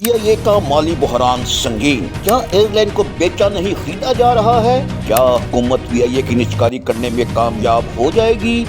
پی آئی اے کا مالی بحران سنگین، کیا ایئر لائن کو بیچا نہیں خریدا جا رہا ہے؟ کیا حکومت پی آئی اے کی نجکاری کرنے میں کامیاب ہو جائے گی؟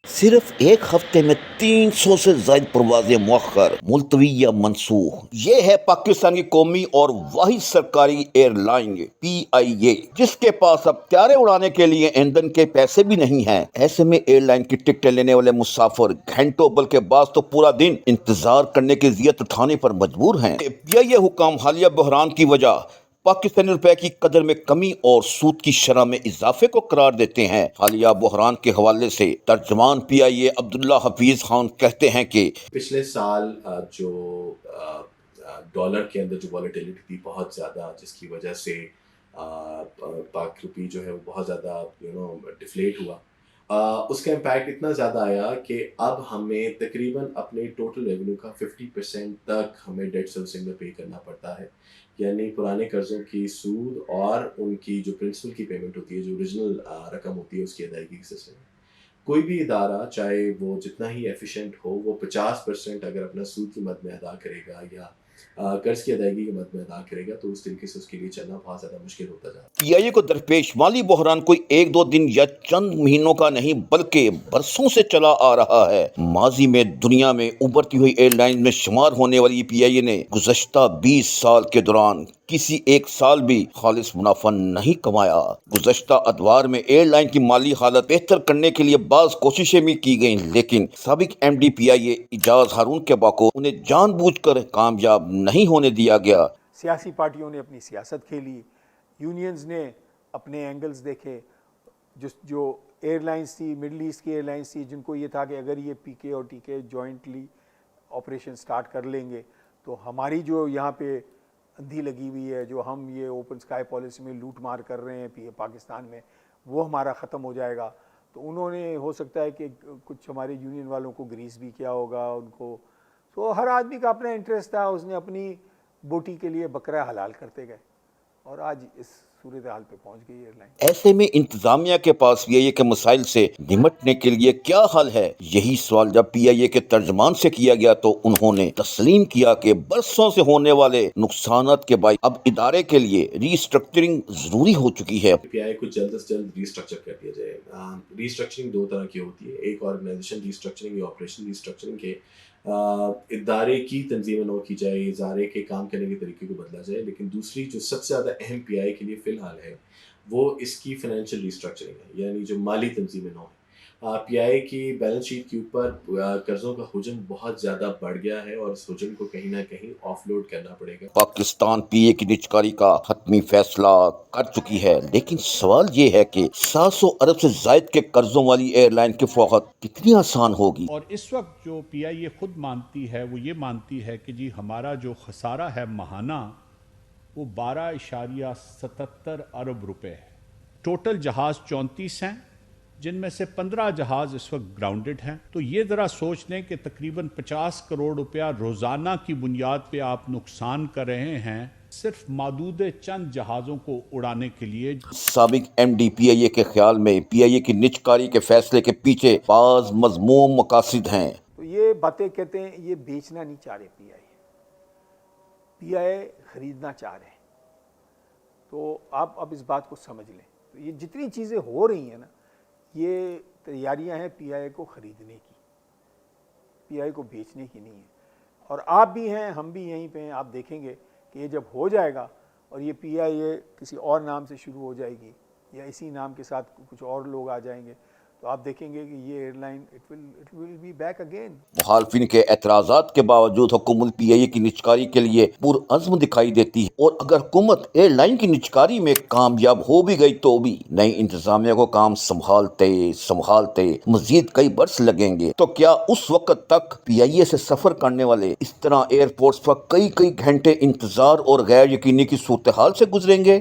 صرف ایک ہفتے میں 300 سے زائد پروازیں مؤخر، ملتوی یا منسوخ۔ یہ ہے پاکستان کی قومی اور واحد سرکاری ایئر لائن پی آئی اے، جس کے پاس اب طیارے اڑانے کے لیے ایندھن کے پیسے بھی نہیں ہیں۔ ایسے میں ایئر لائن کی ٹکٹیں لینے والے مسافر گھنٹوں بلکہ بعض تو پورا دن انتظار کرنے کی ذیت اٹھانے پر مجبور ہیں۔ پی آئی اے حکام حالیہ بحران کی وجہ پاکستانی روپے کی قدر میں کمی اور سود کی شرح میں اضافے کو قرار دیتے ہیں۔ حالیہ بحران کے حوالے سے ترجمان پی آئی اے عبداللہ حفیظ خان کہتے ہیں کہ پچھلے سال جو ڈالر کے اندر جو والیٹیلیٹی تھی بہت زیادہ، جس کی وجہ سے پاک روپی جو ہے وہ بہت زیادہ ڈفلیٹ ہوا، اس کا امپیکٹ اتنا زیادہ آیا کہ اب ہمیں تقریباً اپنے ٹوٹل ریونیو کا 50% تک ہمیں ڈیٹ سروسنگ میں پے کرنا پڑتا ہے، یعنی پرانے قرضوں کی سود اور ان کی جو پرنسپل کی پیمنٹ ہوتی ہے، جو اوریجنل رقم ہوتی ہے، اس کی ادائیگی کے سلسلے میں کوئی بھی ادارہ چاہے وہ جتنا ہی ایفیشینٹ ہو، وہ 50% اگر اپنا سود کی مد میں ادا کرے گا یا قرض کی ادائیگی کی مد میں ادا کرے گا تو اس طریقے سے اس کے لیے چلنا بہت زیادہ مشکل ہوتا جاتا ہے۔ پی آئی اے کو درپیش مالی بحران کوئی ایک دو دن یا چند مہینوں کا نہیں بلکہ برسوں سے چلا آ رہا ہے۔ ماضی میں دنیا میں ابھرتی ہوئی ایئر لائن میں شمار ہونے والی پی آئی اے نے گزشتہ 20 سال کے دوران کسی ایک سال بھی خالص منافع نہیں کمایا۔ گزشتہ ادوار میں ایئر لائن کی مالی حالت بہتر کرنے کے لیے بعض کوششیں بھی کی گئیں، لیکن سابق ایم ڈی پی آئی اے اعجاز ہارون کے باکو انہیں جان بوجھ کر کامیاب نہیں ہونے دیا گیا۔ سیاسی پارٹیوں نے اپنی سیاست کھیلی، یونینز نے اپنے اینگلز دیکھے، جو ایئر لائنز تھی، مڈل ایسٹ کی ایئر لائنز تھی، جن کو یہ تھا کہ اگر یہ پی کے اور ٹی کے جوائنٹلی آپریشن سٹارٹ کر لیں گے تو ہماری جو یہاں پہ اندھی لگی ہوئی ہے، جو ہم یہ اوپن سکائی پالیسی میں لوٹ مار کر رہے ہیں پاکستان میں، وہ ہمارا ختم ہو جائے گا۔ تو انہوں نے ہو سکتا ہے کہ کچھ ہمارے یونین والوں کو گریس بھی کیا ہوگا ان کو، تو ہر آدمی کا اپنا انٹرسٹ تھا، اس نے اپنی بوٹی کے لیے بکرا حلال کرتے گئے اور آج اس صورتحال پہ پہنچ گئی ایئر لائن۔ ایسے میں انتظامیہ کے پاس پی آئی اے کے مسائل سے نمٹنے کے لیے کیا حل ہے؟ یہی سوال جب پی آئی اے کے ترجمان سے کیا گیا تو انہوں نے تسلیم کیا کہ برسوں سے ہونے والے نقصانات کے باعث اب ادارے کے لیے ری اسٹرکچرنگ ضروری ہو چکی ہے۔ پی آئی اے کو جلد از جلد ری اسٹرکچر کر دیا جائے۔ ری اسٹرکچرنگ دو طرح کی ہوتی ہے، ایک آرگنائزیشن ری اسٹرکچرنگ یا آپریشن ری اسٹرکچرنگ کے ادارے کی تنظیم نو کی جائے، ادارے کے کام کرنے کے طریقے کو بدلا جائے، لیکن دوسری جو سب سے زیادہ اہم پی آئی اے کے لیے فی الحال ہے وہ اس کی فائنینشیل ری اسٹرکچرنگ ہے، یعنی جو مالی تنظیم نو ہے۔ پی آئی اے کی بیلنس شیٹ کے اوپر قرضوں کا حجم بہت زیادہ بڑھ گیا ہے اور اس حجم کو کہیں نہ کہیں آف لوڈ کرنا پڑے گا۔ پاکستان پی اے کی نجکاری کا حتمی فیصلہ کر چکی ہے، لیکن سوال یہ ہے کہ 700 ارب سے زائد کے قرضوں والی ایئر لائن کی فوقت کتنی آسان ہوگی؟ اور اس وقت جو پی آئی اے خود مانتی ہے وہ یہ مانتی ہے کہ جی ہمارا جو خسارہ ہے ماہانہ وہ 12.77 ارب روپے ہے۔ ٹوٹل جہاز 34 ہیں، جن میں سے 15 جہاز اس وقت گراؤنڈڈ ہیں۔ تو یہ ذرا سوچ لیں کہ تقریباً 50 کروڑ روپیہ روزانہ کی بنیاد پہ آپ نقصان کر رہے ہیں صرف محدود چند جہازوں کو اڑانے کے لیے۔ سابق ایم ڈی پی آئی اے کے خیال میں پی آئی اے کی نجکاری کے فیصلے کے پیچھے بعض مذموم مقاصد ہیں۔ تو یہ باتیں کہتے ہیں یہ بیچنا نہیں چاہ رہے پی آئی اے خریدنا چاہ رہے ہیں۔ تو آپ اب اس بات کو سمجھ لیں، تو یہ جتنی چیزیں ہو رہی ہیں نا، یہ تیاریاں ہیں پی آئی اے کو خریدنے کی، پی آئی اے کو بیچنے کی نہیں ہے۔ اور آپ بھی ہیں، ہم بھی یہیں پہ ہیں، آپ دیکھیں گے کہ یہ جب ہو جائے گا اور یہ پی آئی اے کسی اور نام سے شروع ہو جائے گی یا اسی نام کے ساتھ کچھ اور لوگ آ جائیں گے تو آپ دیکھیں گے کہ یہ airline it will be back again. مخالفین کے اعتراضات کے باوجود حکومت پی آئی اے کی نجکاری کے لیے پرعزم دکھائی دیتی ہے، اور اگر حکومت ایئر لائن کی نجکاری میں کامیاب ہو بھی گئی تو بھی نئی انتظامیہ کو کام سنبھالتے مزید کئی برس لگیں گے۔ تو کیا اس وقت تک پی آئی اے سے سفر کرنے والے اس طرح ایئرپورٹس پر کئی گھنٹے انتظار اور غیر یقینی کی صورتحال سے گزریں گے؟